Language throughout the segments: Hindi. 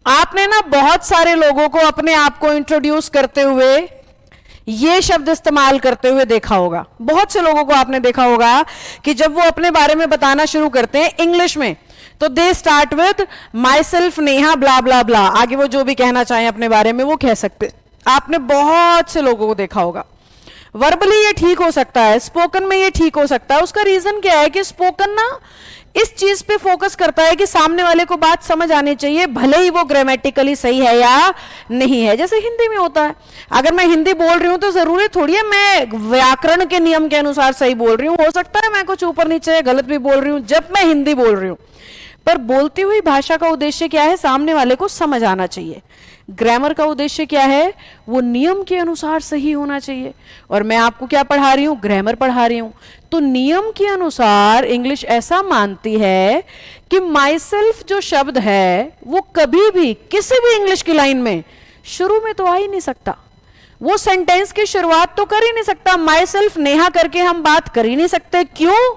आपने ना बहुत सारे लोगों को अपने आप को इंट्रोड्यूस करते हुए ये शब्द इस्तेमाल करते हुए देखा होगा। बहुत से लोगों को आपने देखा होगा कि जब वो अपने बारे में बताना शुरू करते हैं इंग्लिश में, तो they start with myself Neha blah blah blah, आगे वो जो भी कहना चाहें अपने बारे में वो कह सकते। आपने बहुत से लोगों को देखा होगा। वर्बली ये ठीक हो सकता है, स्पोकन में ये ठीक हो सकता है। उसका रीजन क्या है कि स्पोकन ना इस चीज पे फोकस करता है कि सामने वाले को बात समझ आनी चाहिए, भले ही वो ग्रामेटिकली सही है या नहीं है। जैसे हिंदी में होता है, अगर मैं हिंदी बोल रही हूं तो जरूरी थोड़ी है मैं व्याकरण के नियम के अनुसार सही बोल रही हूं। हो सकता है मैं कुछ ऊपर नीचे गलत भी बोल रही हूं जब मैं हिंदी बोल रही हूं, पर बोलती हुई भाषा का उद्देश्य क्या है? सामने वाले को समझ आना चाहिए। ग्रामर का उद्देश्य क्या है? वो नियम के अनुसार सही होना चाहिए। और मैं आपको क्या पढ़ा रही हूं? ग्रामर पढ़ा रही हूं। तो नियम के अनुसार इंग्लिश ऐसा मानती है कि माई सेल्फ जो शब्द है वो कभी भी किसी भी इंग्लिश की लाइन में शुरू में तो आ ही नहीं सकता। वो सेंटेंस की शुरुआत तो कर ही नहीं सकता। माई सेल्फ नेहा करके हम बात कर ही नहीं सकते। क्यों?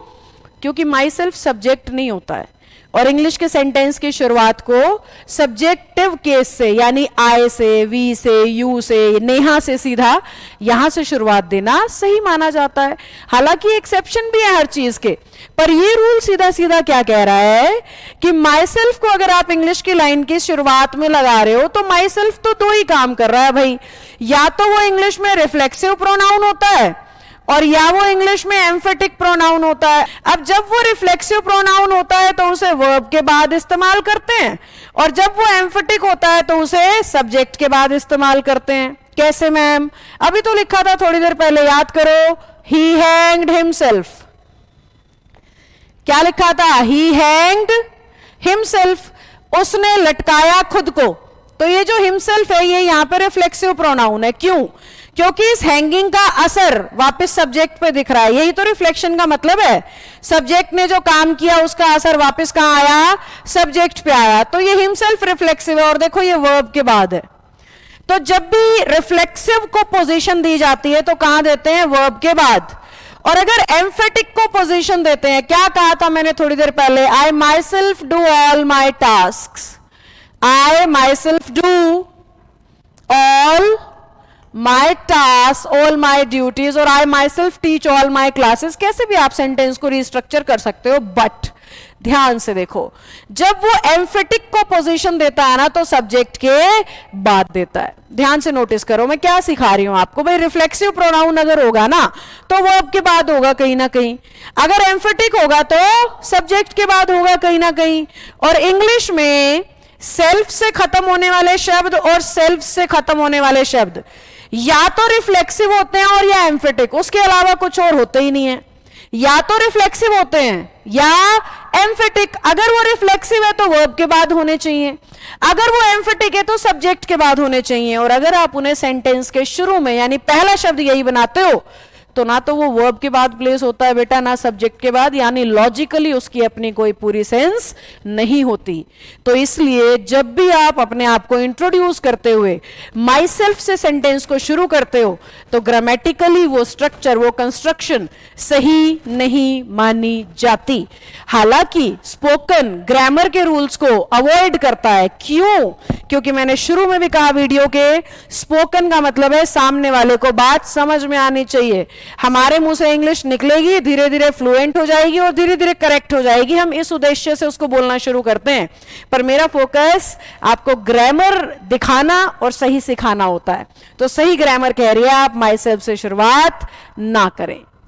क्योंकि माई सेल्फ सब्जेक्ट नहीं होता है, और इंग्लिश के सेंटेंस की शुरुआत को सब्जेक्टिव केस से, यानी आई से, वी से, यू से, नेहा से सीधा यहां से शुरुआत देना सही माना जाता है। हालांकि एक्सेप्शन भी है हर चीज के, पर ये रूल सीधा सीधा क्या कह रहा है कि माई सेल्फ को अगर आप इंग्लिश की लाइन की शुरुआत में लगा रहे हो तो माई सेल्फ तो दो ही काम कर रहा है भाई, या तो वो इंग्लिश में रिफ्लेक्सिव प्रोनाउन होता है और या वो इंग्लिश में एम्फेटिक प्रोनाउन होता है। अब जब वो रिफ्लेक्सिव प्रोनाउन होता है तो उसे वर्ब के बाद इस्तेमाल करते हैं, और जब वो एम्फेटिक होता है तो उसे सब्जेक्ट के बाद इस्तेमाल करते हैं। कैसे मैम? अभी तो लिखा था थोड़ी देर पहले, याद करो, ही हैंग्ड हिमसेल्फ। क्या लिखा था? ही हैंग्ड हिमसेल्फ, उसने लटकाया खुद को। तो ये जो हिमसेल्फ है ये यहां पे रिफ्लेक्सिव प्रोनाउन है। क्यों? क्योंकि इस हैंगिंग का असर वापस सब्जेक्ट पे दिख रहा है। यही तो रिफ्लेक्शन का मतलब है। सब्जेक्ट ने जो काम किया उसका असर वापस कहां आया? सब्जेक्ट पे आया। तो ये हिमसेल्फ रिफ्लेक्सिव है, और देखो ये वर्ब के बाद है। तो जब भी रिफ्लेक्सिव को पोजीशन दी जाती है तो कहां देते हैं? वर्ब के बाद। और अगर एम्फेटिक को पोजीशन देते हैं, क्या कहा था मैंने थोड़ी देर पहले? I myself do all my task, I myself do all my task, all my duties, और I myself teach all my classes. कैसे भी आप सेंटेंस को रिस्ट्रक्चर कर सकते हो, बट ध्यान से देखो, जब वो एम्फेटिक को पोजीशन देता है ना तो सब्जेक्ट के बाद देता है। ध्यान से नोटिस करो मैं क्या सिखा रही हूं आपको। भाई रिफ्लेक्सिव प्रोनाउन अगर होगा ना तो वर्ब के बाद होगा कहीं ना कहीं, अगर एम्फेटिक होगा तो सब्जेक्ट के बाद होगा कहीं ना कहीं। और इंग्लिश में सेल्फ से खत्म होने वाले शब्द और सेल्फ से खत्म होने वाले शब्द या तो रिफ्लेक्सिव होते हैं और या एम्फेटिक, उसके अलावा कुछ और होते ही नहीं है। या तो रिफ्लेक्सिव होते हैं या एम्फेटिक। अगर वो रिफ्लेक्सिव है तो वर्ब के बाद होने चाहिए, अगर वो एम्फेटिक है तो सब्जेक्ट के बाद होने चाहिए। और अगर आप उन्हें सेंटेंस के शुरू में यानी पहला शब्द यही बनाते हो तो ना तो वो वर्ब के बाद प्लेस होता है बेटा, ना सब्जेक्ट के बाद, यानी लॉजिकली उसकी अपनी कोई पूरी सेंस नहीं होती। तो इसलिए जब भी आप अपने आप को इंट्रोड्यूस करते हुए माई सेल्फ से सेंटेंस को शुरू करते हो तो ग्रामेटिकली वो स्ट्रक्चर, वो कंस्ट्रक्शन सही नहीं मानी जाती। हालांकि स्पोकन ग्रामर के रूल्स को अवॉइड करता है। क्यों? क्योंकि मैंने शुरू में भी कहा वीडियो के, स्पोकन का मतलब है सामने वाले को बात समझ में आनी चाहिए। हमारे मुंह से इंग्लिश निकलेगी, धीरे धीरे फ्लुएंट हो जाएगी और धीरे धीरे करेक्ट हो जाएगी। हम इस उद्देश्य से उसको बोलना शुरू करते हैं, पर मेरा फोकस आपको ग्रामर दिखाना और सही सिखाना होता है। तो सही ग्रामर कह रही है आप माई सेल्फ से शुरुआत ना करें।